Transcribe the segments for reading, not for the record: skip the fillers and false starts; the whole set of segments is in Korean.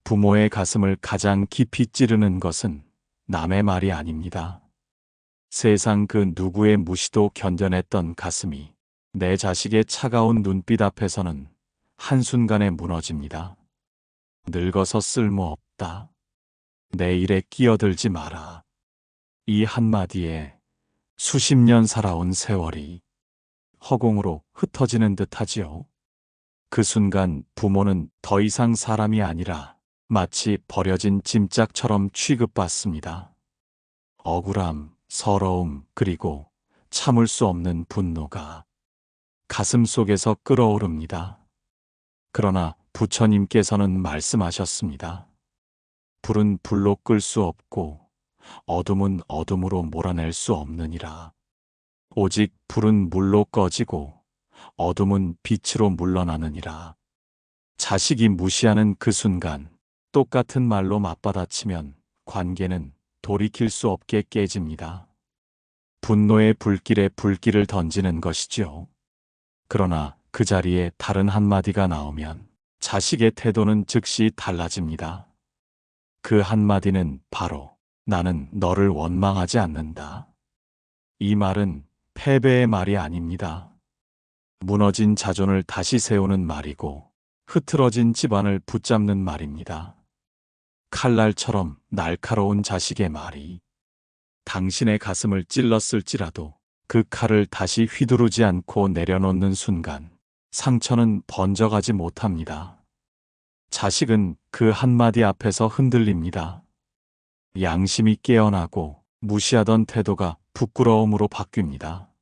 부모의 가슴을 가장 깊이 찌르는 것은 남의 말이 아닙니다. 세상 그 누구의 무시도 견뎌냈던 가슴이 내 자식의 차가운 눈빛 앞에서는 한순간에 무너집니다. 늙어서 쓸모없다. 내 일에 끼어들지 마라. 이 한마디에 수십 년 살아온 세월이 허공으로 흩어지는 듯하지요. 그 순간 부모는 더 이상 사람이 아니라 마치 버려진 짐짝처럼 취급받습니다. 억울함, 서러움, 그리고 참을 수 없는 분노가 가슴 속에서 끓어오릅니다. 그러나 부처님께서는 말씀하셨습니다. 불은 불로 끌 수 없고 어둠은 어둠으로 몰아낼 수 없느니라. 오직 불은 물로 꺼지고 어둠은 빛으로 물러나느니라. 자식이 무시하는 그 순간 똑같은 말로 맞받아치면 관계는 돌이킬 수 없게 깨집니다. 분노의 불길에 불길을 던지는 것이죠. 그러나 그 자리에 다른 한마디가 나오면 자식의 태도는 즉시 달라집니다. 그 한마디는 바로 나는 너를 원망하지 않는다. 이 말은 패배의 말이 아닙니다. 무너진 자존을 다시 세우는 말이고 흐트러진 집안을 붙잡는 말입니다. 칼날처럼 날카로운 자식의 말이 당신의 가슴을 찔렀을지라도 그 칼을 다시 휘두르지 않고 내려놓는 순간 상처는 번져가지 못합니다. 자식은 그 한마디 앞에서 흔들립니다. 양심이 깨어나고 무시하던 태도가 부끄러움으로 바뀝니다.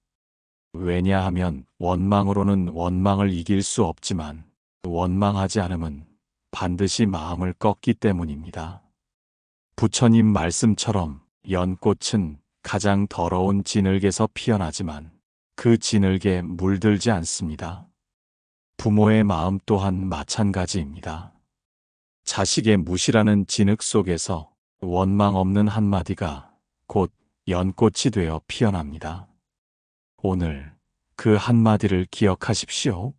왜냐하면 원망으로는 원망을 이길 수 없지만 원망하지 않음은 반드시 마음을 꺾기 때문입니다. 부처님 말씀처럼 연꽃은 가장 더러운 진흙에서 피어나지만 그 진흙에 물들지 않습니다. 부모의 마음 또한 마찬가지입니다. 자식의 무시라는 진흙 속에서 원망 없는 한마디가 곧 연꽃이 되어 피어납니다. 오늘 그 한마디를 기억하십시오.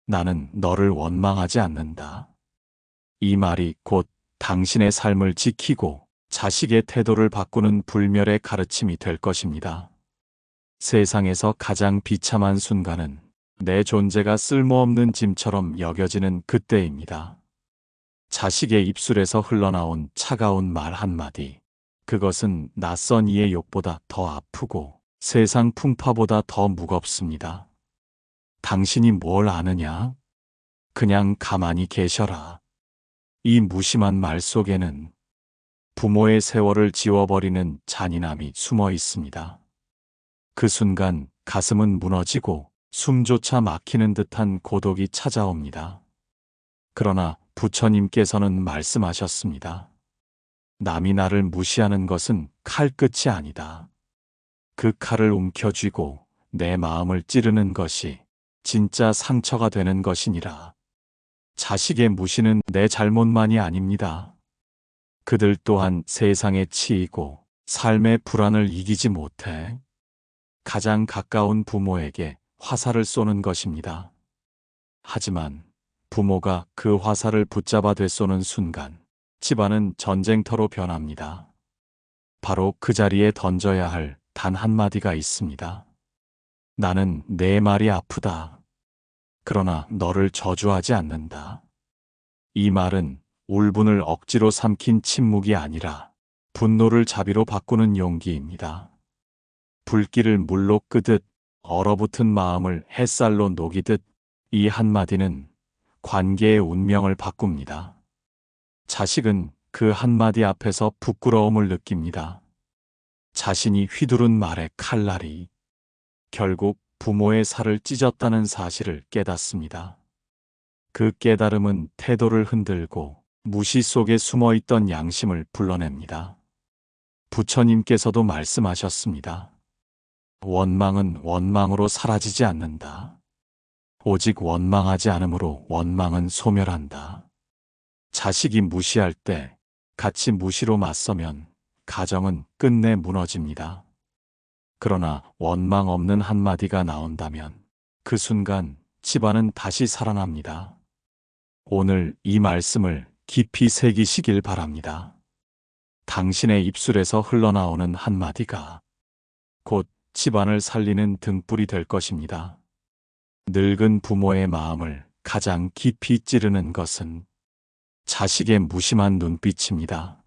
나는 너를 원망하지 않는다. 이 말이 곧 당신의 삶을 지키고 자식의 태도를 바꾸는 불멸의 가르침이 될 것입니다. 세상에서 가장 비참한 순간은 내 존재가 쓸모없는 짐처럼 여겨지는 그때입니다. 자식의 입술에서 흘러나온 차가운 말 한마디, 그것은 낯선 이의 욕보다 더 아프고 세상 풍파보다 더 무겁습니다. 당신이 뭘 아느냐? 그냥 가만히 계셔라. 이 무심한 말 속에는 부모의 세월을 지워버리는 잔인함이 숨어 있습니다. 그 순간 가슴은 무너지고 숨조차 막히는 듯한 고독이 찾아옵니다. 그러나 부처님께서는 말씀하셨습니다. 남이 나를 무시하는 것은 칼끝이 아니다. 그 칼을 움켜쥐고 내 마음을 찌르는 것이 진짜 상처가 되는 것이니라. 자식의 무시는 내 잘못만이 아닙니다. 그들 또한 세상에 치이고 삶의 불안을 이기지 못해 가장 가까운 부모에게 화살을 쏘는 것입니다. 하지만 부모가 그 화살을 붙잡아 되쏘는 순간 집안은 전쟁터로 변합니다. 바로 그 자리에 던져야 할 단 한마디가 있습니다. 나는 내 말이 아프다. 그러나 너를 저주하지 않는다. 이 말은 울분을 억지로 삼킨 침묵이 아니라 분노를 자비로 바꾸는 용기입니다. 불길을 물로 끄듯 얼어붙은 마음을 햇살로 녹이듯 이 한마디는 관계의 운명을 바꿉니다. 자식은 그 한마디 앞에서 부끄러움을 느낍니다. 자신이 휘두른 말의 칼날이 결국 부모의 살을 찢었다는 사실을 깨닫습니다. 그 깨달음은 태도를 흔들고 무시 속에 숨어있던 양심을 불러냅니다. 부처님께서도 말씀하셨습니다. 원망은 원망으로 사라지지 않는다. 오직 원망하지 않으므로 원망은 소멸한다. 자식이 무시할 때 같이 무시로 맞서면 가정은 끝내 무너집니다. 그러나 원망 없는 한마디가 나온다면 그 순간 집안은 다시 살아납니다. 오늘 이 말씀을 깊이 새기시길 바랍니다. 당신의 입술에서 흘러나오는 한마디가 곧 집안을 살리는 등불이 될 것입니다. 늙은 부모의 마음을 가장 깊이 찌르는 것은 자식의 무심한 눈빛입니다.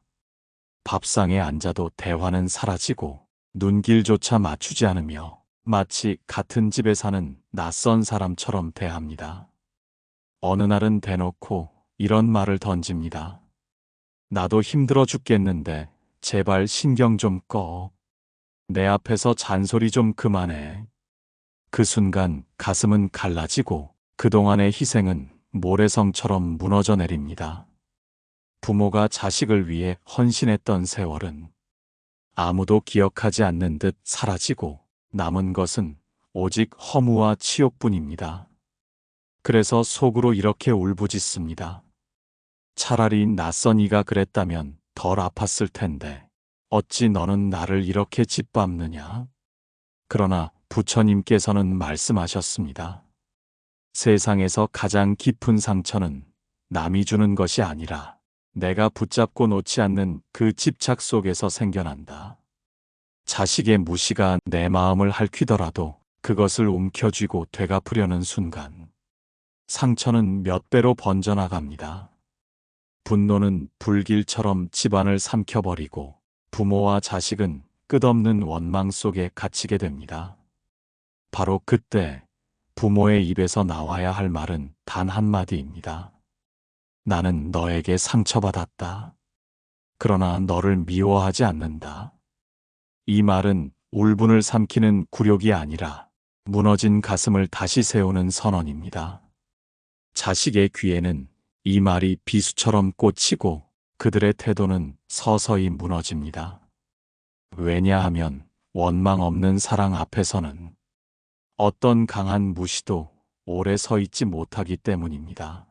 밥상에 앉아도 대화는 사라지고 눈길조차 맞추지 않으며 마치 같은 집에 사는 낯선 사람처럼 대합니다. 어느 날은 대놓고 이런 말을 던집니다. 나도 힘들어 죽겠는데 제발 신경 좀 꺼. 내 앞에서 잔소리 좀 그만해. 그 순간 가슴은 갈라지고 그동안의 희생은 모래성처럼 무너져 내립니다. 부모가 자식을 위해 헌신했던 세월은 아무도 기억하지 않는 듯 사라지고 남은 것은 오직 허무와 치욕뿐입니다. 그래서 속으로 이렇게 울부짖습니다. 차라리 낯선 이가 그랬다면 덜 아팠을 텐데 어찌 너는 나를 이렇게 짓밟느냐? 그러나 부처님께서는 말씀하셨습니다. 세상에서 가장 깊은 상처는 남이 주는 것이 아니라 내가 붙잡고 놓지 않는 그 집착 속에서 생겨난다. 자식의 무시가 내 마음을 핥히더라도 그것을 움켜쥐고 되갚으려는 순간 상처는 몇 배로 번져나갑니다. 분노는 불길처럼 집안을 삼켜버리고 부모와 자식은 끝없는 원망 속에 갇히게 됩니다. 바로 그때 부모의 입에서 나와야 할 말은 단 한마디입니다. 나는 너에게 상처받았다. 그러나 너를 미워하지 않는다. 이 말은 울분을 삼키는 굴욕이 아니라 무너진 가슴을 다시 세우는 선언입니다. 자식의 귀에는 이 말이 비수처럼 꽂히고 그들의 태도는 서서히 무너집니다. 왜냐하면 원망 없는 사랑 앞에서는 어떤 강한 무시도 오래 서 있지 못하기 때문입니다.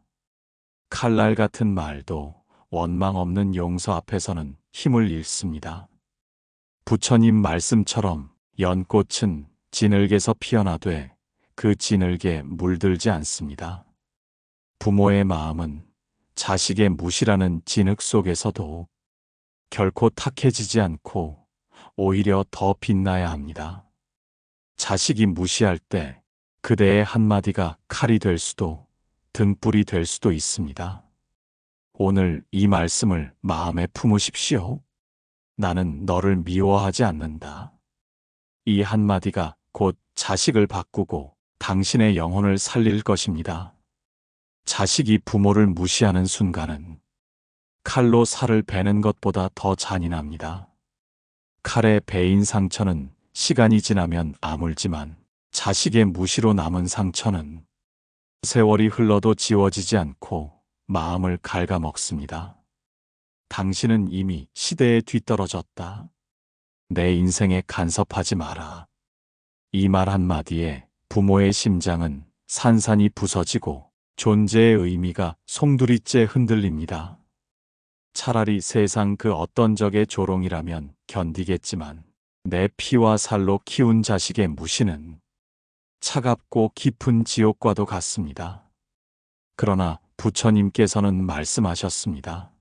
칼날 같은 말도 원망 없는 용서 앞에서는 힘을 잃습니다. 부처님 말씀처럼 연꽃은 진흙에서 피어나되 그 진흙에 물들지 않습니다. 부모의 마음은 자식의 무시라는 진흙 속에서도 결코 탁해지지 않고 오히려 더 빛나야 합니다. 자식이 무시할 때 그대의 한마디가 칼이 될 수도 등불이 될 수도 있습니다. 오늘 이 말씀을 마음에 품으십시오. 나는 너를 미워하지 않는다. 이 한마디가 곧 자식을 바꾸고 당신의 영혼을 살릴 것입니다. 자식이 부모를 무시하는 순간은 칼로 살을 베는 것보다 더 잔인합니다. 칼에 베인 상처는 시간이 지나면 아물지만 자식의 무시로 남은 상처는 세월이 흘러도 지워지지 않고 마음을 갉아먹습니다. 당신은 이미 시대에 뒤떨어졌다. 내 인생에 간섭하지 마라. 이 말 한마디에 부모의 심장은 산산이 부서지고 존재의 의미가 송두리째 흔들립니다. 차라리 세상 그 어떤 적의 조롱이라면 견디겠지만 내 피와 살로 키운 자식의 무시는 차갑고 깊은 지옥과도 같습니다. 그러나 부처님께서는 말씀하셨습니다.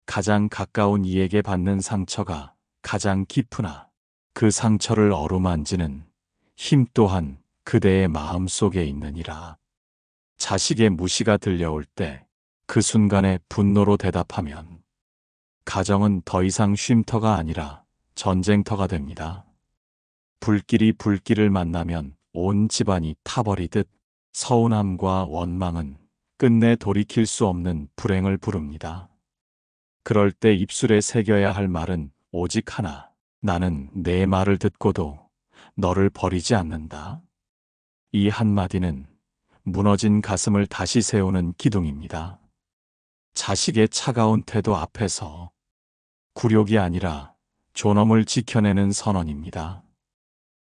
가장 가까운 이에게 받는 상처가 가장 깊으나 그 상처를 어루만지는 힘 또한 그대의 마음 속에 있느니라. 자식의 무시가 들려올 때 그 순간에 분노로 대답하면 가정은 더 이상 쉼터가 아니라 전쟁터가 됩니다. 불길이 불길을 만나면 온 집안이 타버리듯 서운함과 원망은 끝내 돌이킬 수 없는 불행을 부릅니다. 그럴 때 입술에 새겨야 할 말은 오직 하나. 나는 내 말을 듣고도 너를 버리지 않는다. 이 한마디는 무너진 가슴을 다시 세우는 기둥입니다. 자식의 차가운 태도 앞에서 굴욕이 아니라 존엄을 지켜내는 선언입니다.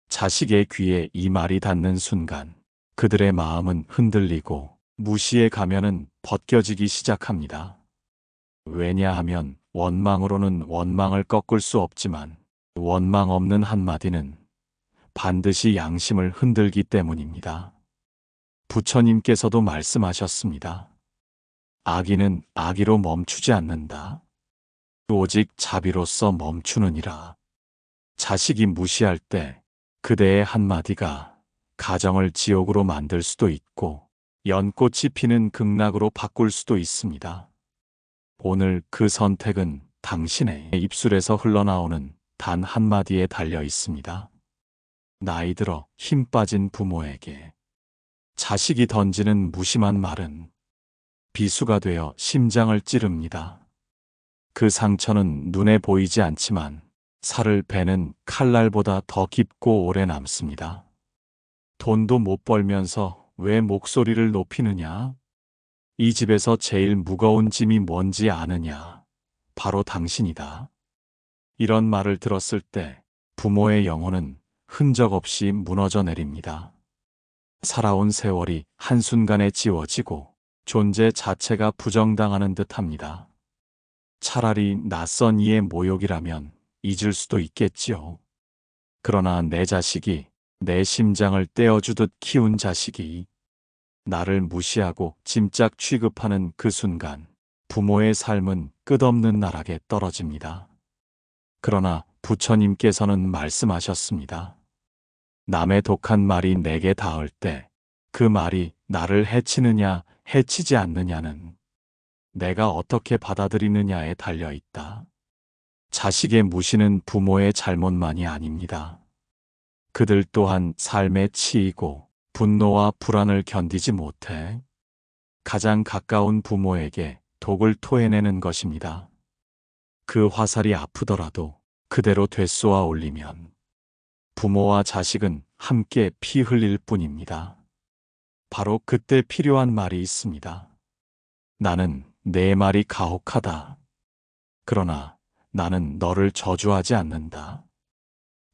자식의 귀에 이 말이 닿는 순간 그들의 마음은 흔들리고 무시의 가면은 벗겨지기 시작합니다. 왜냐하면 원망으로는 원망을 꺾을 수 없지만 원망 없는 한마디는 반드시 양심을 흔들기 때문입니다. 부처님께서도 말씀하셨습니다. 악의는 악의로 멈추지 않는다. 오직 자비로서 멈추느니라. 자식이 무시할 때 그대의 한마디가 가정을 지옥으로 만들 수도 있고 연꽃이 피는 극락으로 바꿀 수도 있습니다. 오늘 그 선택은 당신의 입술에서 흘러나오는 단 한마디에 달려 있습니다. 나이 들어 힘 빠진 부모에게 자식이 던지는 무심한 말은 비수가 되어 심장을 찌릅니다. 그 상처는 눈에 보이지 않지만 살을 베는 칼날보다 더 깊고 오래 남습니다. 돈도 못 벌면서 왜 목소리를 높이느냐? 이 집에서 제일 무거운 짐이 뭔지 아느냐? 바로 당신이다. 이런 말을 들었을 때 부모의 영혼은 흔적 없이 무너져 내립니다. 살아온 세월이 한순간에 지워지고 존재 자체가 부정당하는 듯합니다. 차라리 낯선 이의 모욕이라면 잊을 수도 있겠지요. 그러나 내 자식이 내 심장을 떼어주듯 키운 자식이 나를 무시하고 짐짝 취급하는 그 순간 부모의 삶은 끝없는 나락에 떨어집니다. 그러나 부처님께서는 말씀하셨습니다. 남의 독한 말이 내게 닿을 때 그 말이 나를 해치느냐 해치지 않느냐는 내가 어떻게 받아들이느냐에 달려 있다. 자식의 무시는 부모의 잘못만이 아닙니다. 그들 또한 삶에 치이고 분노와 불안을 견디지 못해 가장 가까운 부모에게 독을 토해내는 것입니다. 그 화살이 아프더라도 그대로 되쏘아 올리면 부모와 자식은 함께 피 흘릴 뿐입니다. 바로 그때 필요한 말이 있습니다. 나는 내 말이 가혹하다. 그러나 나는 너를 저주하지 않는다.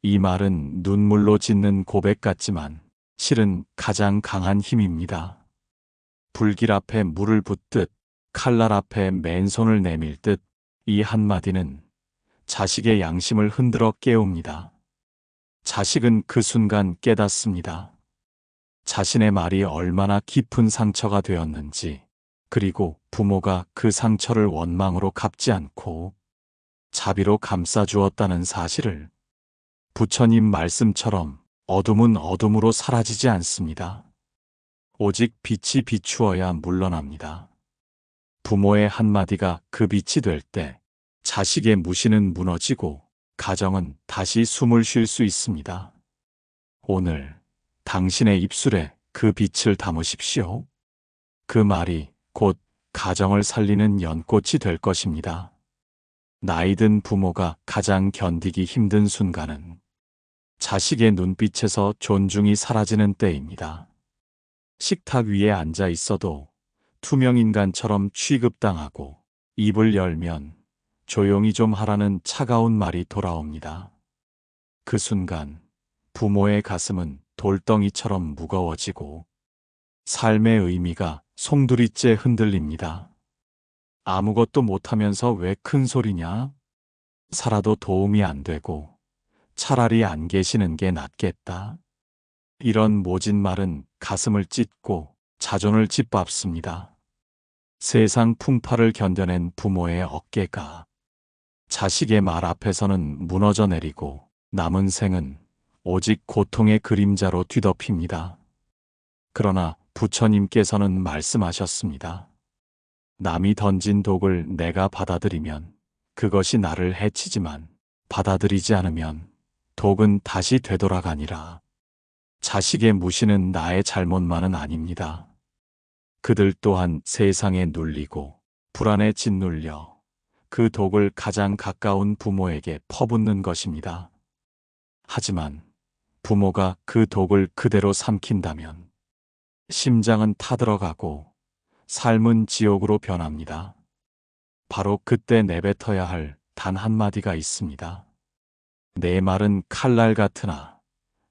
이 말은 눈물로 짓는 고백 같지만 실은 가장 강한 힘입니다. 불길 앞에 물을 붓듯 칼날 앞에 맨손을 내밀 듯 이 한마디는 자식의 양심을 흔들어 깨웁니다. 자식은 그 순간 깨닫습니다. 자신의 말이 얼마나 깊은 상처가 되었는지, 그리고 부모가 그 상처를 원망으로 갚지 않고 자비로 감싸주었다는 사실을. 부처님 말씀처럼 어둠은 어둠으로 사라지지 않습니다. 오직 빛이 비추어야 물러납니다. 부모의 한마디가 그 빛이 될 때 자식의 무시는 무너지고 가정은 다시 숨을 쉴 수 있습니다. 오늘 당신의 입술에 그 빛을 담으십시오. 그 말이 곧 가정을 살리는 연꽃이 될 것입니다. 나이든 부모가 가장 견디기 힘든 순간은 자식의 눈빛에서 존중이 사라지는 때입니다. 식탁 위에 앉아 있어도 투명인간처럼 취급당하고 입을 열면 조용히 좀 하라는 차가운 말이 돌아옵니다. 그 순간 부모의 가슴은 돌덩이처럼 무거워지고 삶의 의미가 송두리째 흔들립니다. 아무것도 못하면서 왜 큰 소리냐? 살아도 도움이 안 되고 차라리 안 계시는 게 낫겠다. 이런 모진 말은 가슴을 찢고 자존을 짓밟습니다. 세상 풍파를 견뎌낸 부모의 어깨가 자식의 말 앞에서는 무너져 내리고 남은 생은 오직 고통의 그림자로 뒤덮입니다. 그러나 부처님께서는 말씀하셨습니다. 남이 던진 독을 내가 받아들이면 그것이 나를 해치지만 받아들이지 않으면 독은 다시 되돌아가니라. 자식의 무시는 나의 잘못만은 아닙니다. 그들 또한 세상에 눌리고 불안에 짓눌려 그 독을 가장 가까운 부모에게 퍼붓는 것입니다. 하지만 부모가 그 독을 그대로 삼킨다면 심장은 타들어가고 삶은 지옥으로 변합니다. 바로 그때 내뱉어야 할 단 한마디가 있습니다. 내 말은 칼날 같으나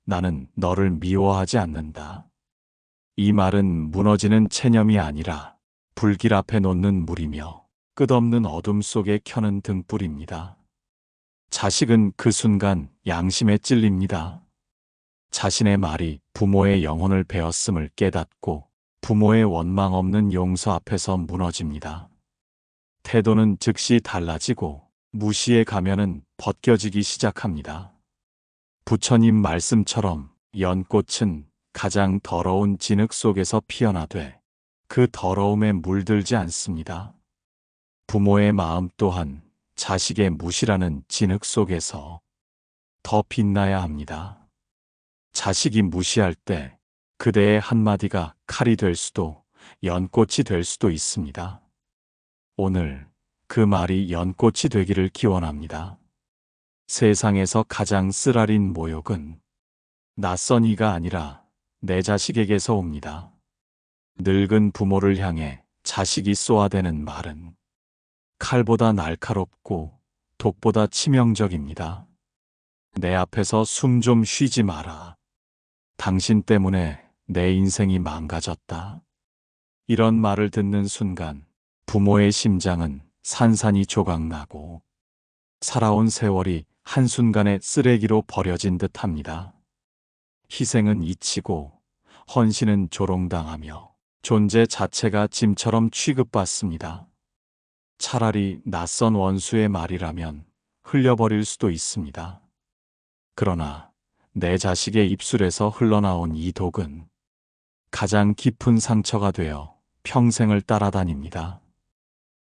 나는 너를 미워하지 않는다. 이 말은 무너지는 체념이 아니라 불길 앞에 놓는 물이며 끝없는 어둠 속에 켜는 등불입니다. 자식은 그 순간 양심에 찔립니다. 자신의 말이 부모의 영혼을 베었음을 깨닫고 부모의 원망 없는 용서 앞에서 무너집니다. 태도는 즉시 달라지고 무시의 가면은 벗겨지기 시작합니다. 부처님 말씀처럼 연꽃은 가장 더러운 진흙 속에서 피어나되 그 더러움에 물들지 않습니다. 부모의 마음 또한 자식의 무시라는 진흙 속에서 더 빛나야 합니다. 자식이 무시할 때 그대의 한마디가 칼이 될 수도 연꽃이 될 수도 있습니다. 오늘 그 말이 연꽃이 되기를 기원합니다. 세상에서 가장 쓰라린 모욕은 낯선 이가 아니라 내 자식에게서 옵니다. 늙은 부모를 향해 자식이 쏘아대는 말은 칼보다 날카롭고 독보다 치명적입니다. 내 앞에서 숨 좀 쉬지 마라. 당신 때문에 내 인생이 망가졌다. 이런 말을 듣는 순간 부모의 심장은 산산이 조각나고 살아온 세월이 한순간에 쓰레기로 버려진 듯 합니다. 희생은 잊히고 헌신은 조롱당하며 존재 자체가 짐처럼 취급받습니다. 차라리 낯선 원수의 말이라면 흘려버릴 수도 있습니다. 그러나 내 자식의 입술에서 흘러나온 이 독은 가장 깊은 상처가 되어 평생을 따라다닙니다.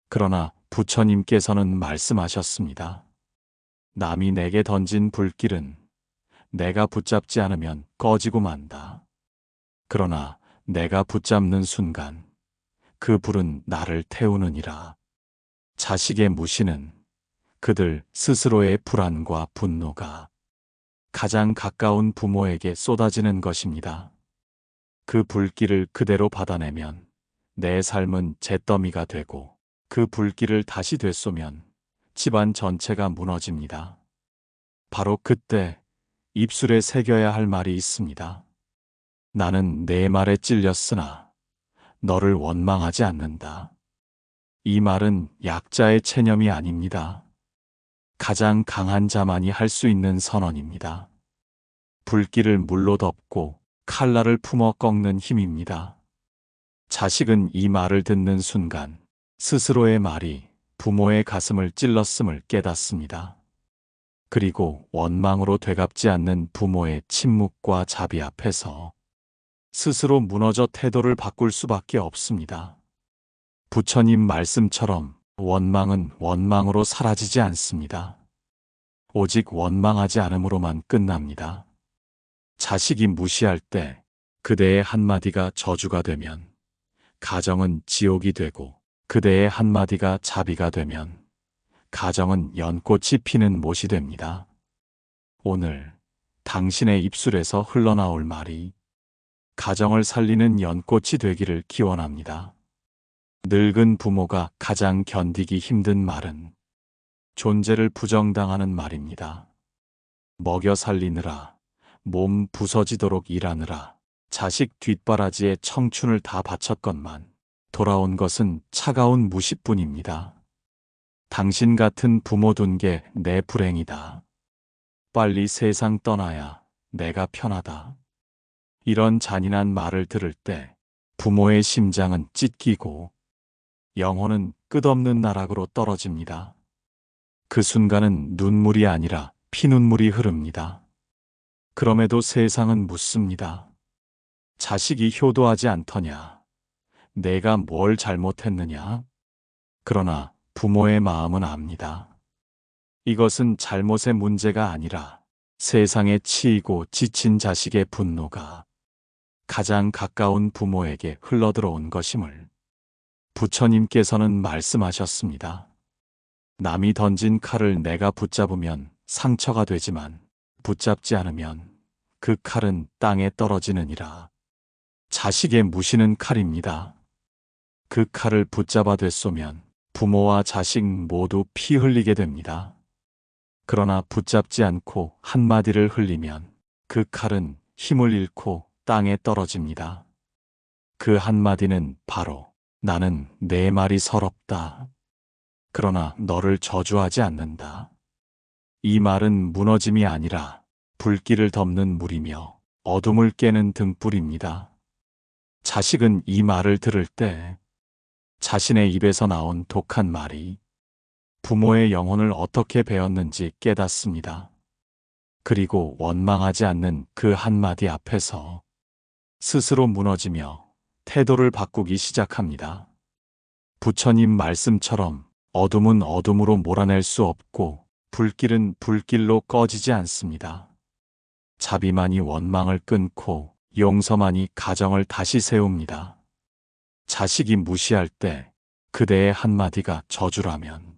그러나 부처님께서는 말씀하셨습니다. 남이 내게 던진 불길은 내가 붙잡지 않으면 꺼지고 만다. 그러나 내가 붙잡는 순간 그 불은 나를 태우느니라. 자식의 무시는 그들 스스로의 불안과 분노가 가장 가까운 부모에게 쏟아지는 것입니다. 그 불길을 그대로 받아내면 내 삶은 잿더미가 되고 그 불길을 다시 되쏘면 집안 전체가 무너집니다. 바로 그때 입술에 새겨야 할 말이 있습니다. 나는 내 말에 찔렸으나 너를 원망하지 않는다. 이 말은 약자의 체념이 아닙니다. 가장 강한 자만이 할 수 있는 선언입니다. 불길을 물로 덮고 칼날을 품어 꺾는 힘입니다. 자식은 이 말을 듣는 순간 스스로의 말이 부모의 가슴을 찔렀음을 깨닫습니다. 그리고 원망으로 되갚지 않는 부모의 침묵과 자비 앞에서 스스로 무너져 태도를 바꿀 수밖에 없습니다. 부처님 말씀처럼 원망은 원망으로 사라지지 않습니다. 오직 원망하지 않음으로만 끝납니다. 자식이 무시할 때 그대의 한마디가 저주가 되면 가정은 지옥이 되고 그대의 한마디가 자비가 되면 가정은 연꽃이 피는 못이 됩니다. 오늘 당신의 입술에서 흘러나올 말이 가정을 살리는 연꽃이 되기를 기원합니다. 늙은 부모가 가장 견디기 힘든 말은 존재를 부정당하는 말입니다. 먹여 살리느라 몸 부서지도록 일하느라 자식 뒷바라지에 청춘을 다 바쳤건만 돌아온 것은 차가운 무시뿐입니다. 당신 같은 부모 둔 게 내 불행이다. 빨리 세상 떠나야 내가 편하다. 이런 잔인한 말을 들을 때 부모의 심장은 찢기고 영혼은 끝없는 나락으로 떨어집니다. 그 순간은 눈물이 아니라 피눈물이 흐릅니다. 그럼에도 세상은 묻습니다. 자식이 효도하지 않더냐? 내가 뭘 잘못했느냐? 그러나 부모의 마음은 압니다. 이것은 잘못의 문제가 아니라 세상에 치이고 지친 자식의 분노가 가장 가까운 부모에게 흘러들어온 것임을 부처님께서는 말씀하셨습니다. 남이 던진 칼을 내가 붙잡으면 상처가 되지만 붙잡지 않으면 그 칼은 땅에 떨어지느니라. 자식의 무시는 칼입니다. 그 칼을 붙잡아 되쏘면 부모와 자식 모두 피 흘리게 됩니다. 그러나 붙잡지 않고 한마디를 흘리면 그 칼은 힘을 잃고 땅에 떨어집니다. 그 한마디는 바로 나는 내 말이 서럽다. 그러나 너를 저주하지 않는다. 이 말은 무너짐이 아니라 불길을 덮는 물이며 어둠을 깨는 등불입니다. 자식은 이 말을 들을 때 자신의 입에서 나온 독한 말이 부모의 영혼을 어떻게 베었는지 깨닫습니다. 그리고 원망하지 않는 그 한마디 앞에서 스스로 무너지며 태도를 바꾸기 시작합니다. 부처님 말씀처럼 어둠은 어둠으로 몰아낼 수 없고 불길은 불길로 꺼지지 않습니다. 자비만이 원망을 끊고 용서만이 가정을 다시 세웁니다. 자식이 무시할 때 그대의 한마디가 저주라면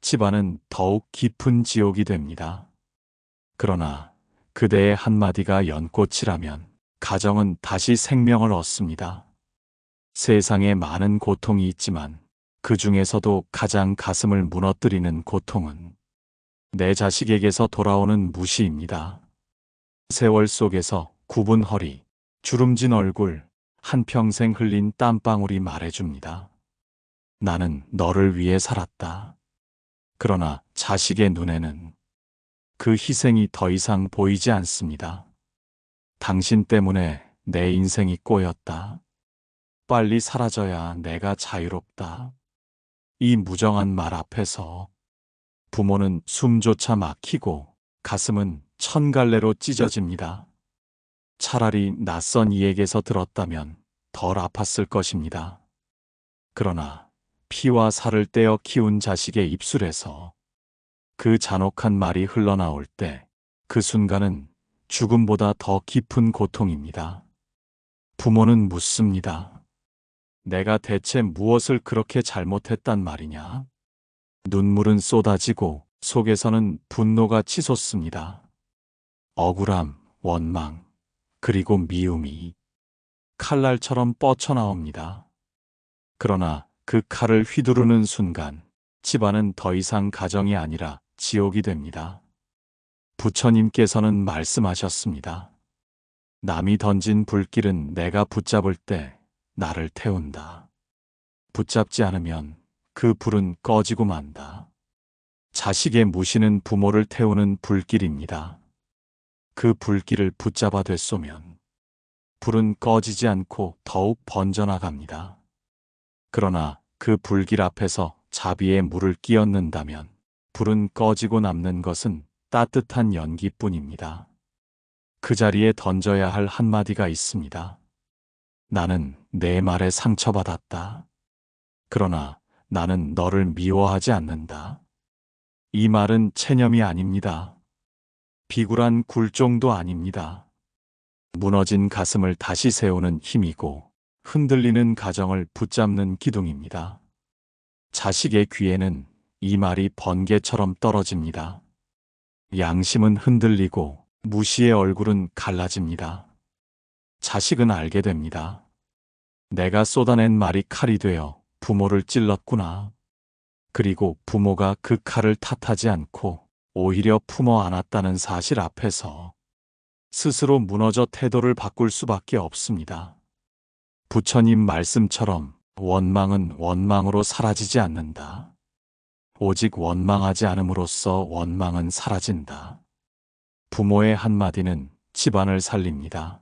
집안은 더욱 깊은 지옥이 됩니다. 그러나 그대의 한마디가 연꽃이라면 가정은 다시 생명을 얻습니다. 세상에 많은 고통이 있지만 그 중에서도 가장 가슴을 무너뜨리는 고통은 내 자식에게서 돌아오는 무시입니다. 세월 속에서 굽은 허리, 주름진 얼굴, 한평생 흘린 땀방울이 말해줍니다. 나는 너를 위해 살았다. 그러나 자식의 눈에는 그 희생이 더 이상 보이지 않습니다. 당신 때문에 내 인생이 꼬였다. 빨리 사라져야 내가 자유롭다. 이 무정한 말 앞에서 부모는 숨조차 막히고 가슴은 천갈래로 찢어집니다. 차라리 낯선 이에게서 들었다면 덜 아팠을 것입니다. 그러나 피와 살을 떼어 키운 자식의 입술에서 그 잔혹한 말이 흘러나올 때 그 순간은 죽음보다 더 깊은 고통입니다. 부모는 묻습니다. 내가 대체 무엇을 그렇게 잘못했단 말이냐? 눈물은 쏟아지고 속에서는 분노가 치솟습니다. 억울함, 원망, 그리고 미움이 칼날처럼 뻗쳐나옵니다. 그러나 그 칼을 휘두르는 순간 집안은 더 이상 가정이 아니라 지옥이 됩니다. 부처님께서는 말씀하셨습니다. 남이 던진 불길은 내가 붙잡을 때 나를 태운다. 붙잡지 않으면 그 불은 꺼지고 만다. 자식의 무시는 부모를 태우는 불길입니다. 그 불길을 붙잡아 되쏘면 불은 꺼지지 않고 더욱 번져나갑니다. 그러나 그 불길 앞에서 자비의 물을 끼얹는다면 불은 꺼지고 남는 것은 따뜻한 연기뿐입니다. 그 자리에 던져야 할 한마디가 있습니다. 나는 내 말에 상처받았다. 그러나 나는 너를 미워하지 않는다. 이 말은 체념이 아닙니다. 비굴한 굴종도 아닙니다. 무너진 가슴을 다시 세우는 힘이고 흔들리는 가정을 붙잡는 기둥입니다. 자식의 귀에는 이 말이 번개처럼 떨어집니다. 양심은 흔들리고 무시의 얼굴은 갈라집니다. 자식은 알게 됩니다. 내가 쏟아낸 말이 칼이 되어 부모를 찔렀구나. 그리고 부모가 그 칼을 탓하지 않고 오히려 품어 안았다는 사실 앞에서 스스로 무너져 태도를 바꿀 수밖에 없습니다. 부처님 말씀처럼 원망은 원망으로 사라지지 않는다. 오직 원망하지 않음으로써 원망은 사라진다. 부모의 한마디는 집안을 살립니다.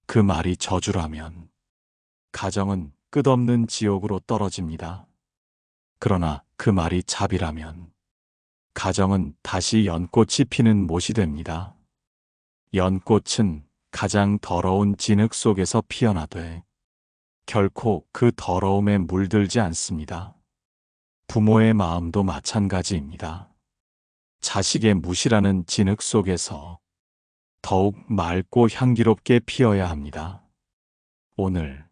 그 말이 저주라면 가정은 끝없는 지옥으로 떨어집니다. 그러나 그 말이 자비라면 가정은 다시 연꽃이 피는 못이 됩니다. 연꽃은 가장 더러운 진흙 속에서 피어나되 결코 그 더러움에 물들지 않습니다. 부모의 마음도 마찬가지입니다. 자식의 무시라는 진흙 속에서 더욱 맑고 향기롭게 피어야 합니다. 오늘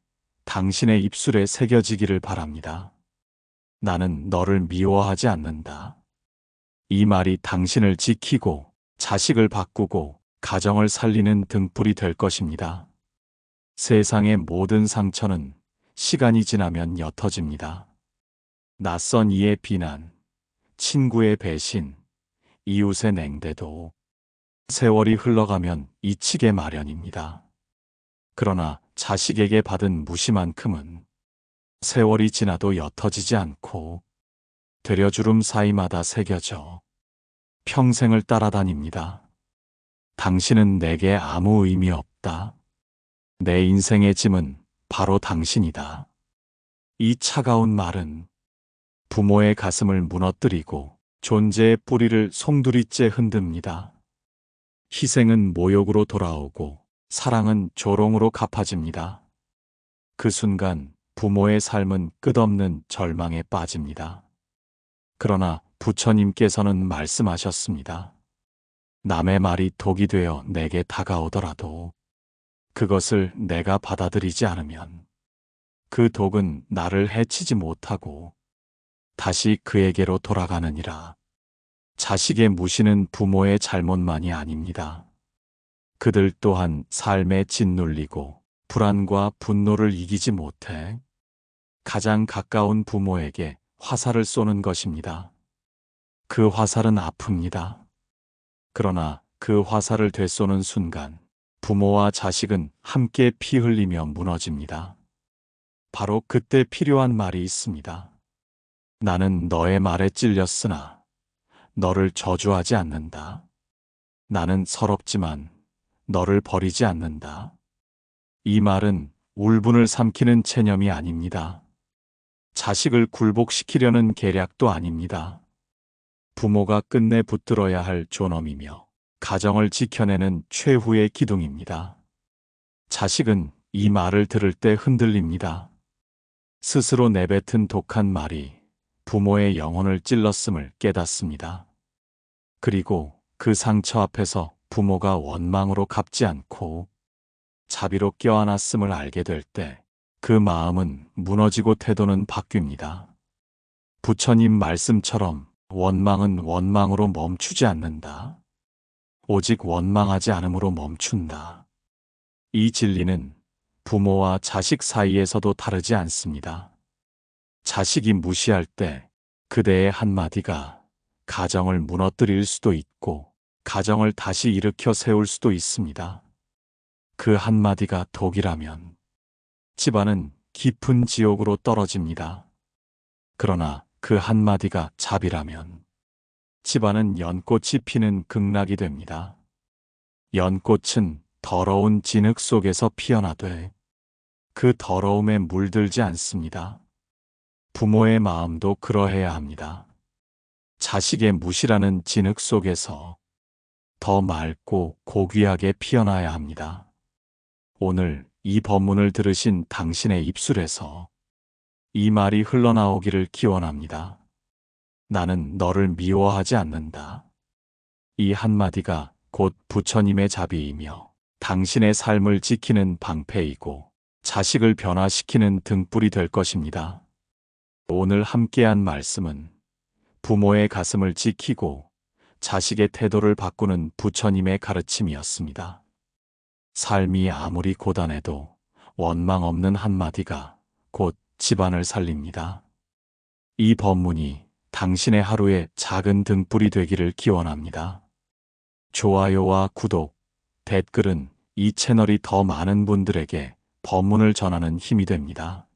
당신의 입술에 새겨지기를 바랍니다. 나는 너를 미워하지 않는다. 이 말이 당신을 지키고 자식을 바꾸고 가정을 살리는 등불이 될 것입니다. 세상의 모든 상처는 시간이 지나면 옅어집니다. 낯선 이의 비난, 친구의 배신, 이웃의 냉대도 세월이 흘러가면 잊히게 마련입니다. 그러나 자식에게 받은 무시만큼은 세월이 지나도 옅어지지 않고 되려주름 사이마다 새겨져 평생을 따라다닙니다. 당신은 내게 아무 의미 없다. 내 인생의 짐은 바로 당신이다. 이 차가운 말은 부모의 가슴을 무너뜨리고 존재의 뿌리를 송두리째 흔듭니다. 희생은 모욕으로 돌아오고 사랑은 조롱으로 갚아집니다. 그 순간 부모의 삶은 끝없는 절망에 빠집니다. 그러나 부처님께서는 말씀하셨습니다. 남의 말이 독이 되어 내게 다가오더라도 그것을 내가 받아들이지 않으면 그 독은 나를 해치지 못하고 다시 그에게로 돌아가느니라. 자식의 무시는 부모의 잘못만이 아닙니다. 그들 또한 삶에 짓눌리고 불안과 분노를 이기지 못해 가장 가까운 부모에게 화살을 쏘는 것입니다. 그 화살은 아픕니다. 그러나 그 화살을 되쏘는 순간 부모와 자식은 함께 피 흘리며 무너집니다. 바로 그때 필요한 말이 있습니다. 나는 너의 말에 찔렸으나 너를 저주하지 않는다. 나는 서럽지만 너를 버리지 않는다. 이 말은 울분을 삼키는 체념이 아닙니다. 자식을 굴복시키려는 계략도 아닙니다. 부모가 끝내 붙들어야 할 존엄이며 가정을 지켜내는 최후의 기둥입니다. 자식은 이 말을 들을 때 흔들립니다. 스스로 내뱉은 독한 말이 부모의 영혼을 찔렀음을 깨닫습니다. 그리고 그 상처 앞에서 부모가 원망으로 갚지 않고 자비로 껴안았음을 알게 될 때 그 마음은 무너지고 태도는 바뀝니다. 부처님 말씀처럼 원망은 원망으로 멈추지 않는다. 오직 원망하지 않음으로 멈춘다. 이 진리는 부모와 자식 사이에서도 다르지 않습니다. 자식이 무시할 때 그대의 한마디가 가정을 무너뜨릴 수도 있고 가정을 다시 일으켜 세울 수도 있습니다. 그 한마디가 독이라면 집안은 깊은 지옥으로 떨어집니다. 그러나 그 한마디가 자비라면 집안은 연꽃이 피는 극락이 됩니다. 연꽃은 더러운 진흙 속에서 피어나되 그 더러움에 물들지 않습니다. 부모의 마음도 그러해야 합니다. 자식의 무시라는 진흙 속에서 더 맑고 고귀하게 피어나야 합니다. 오늘 이 법문을 들으신 당신의 입술에서 이 말이 흘러나오기를 기원합니다. 나는 너를 미워하지 않는다. 이 한마디가 곧 부처님의 자비이며 당신의 삶을 지키는 방패이고 자식을 변화시키는 등불이 될 것입니다. 오늘 함께한 말씀은 부모의 가슴을 지키고 자식의 태도를 바꾸는 부처님의 가르침이었습니다. 삶이 아무리 고단해도 원망 없는 한마디가 곧 집안을 살립니다. 이 법문이 당신의 하루에 작은 등불이 되기를 기원합니다. 좋아요와 구독, 댓글은 이 채널이 더 많은 분들에게 법문을 전하는 힘이 됩니다.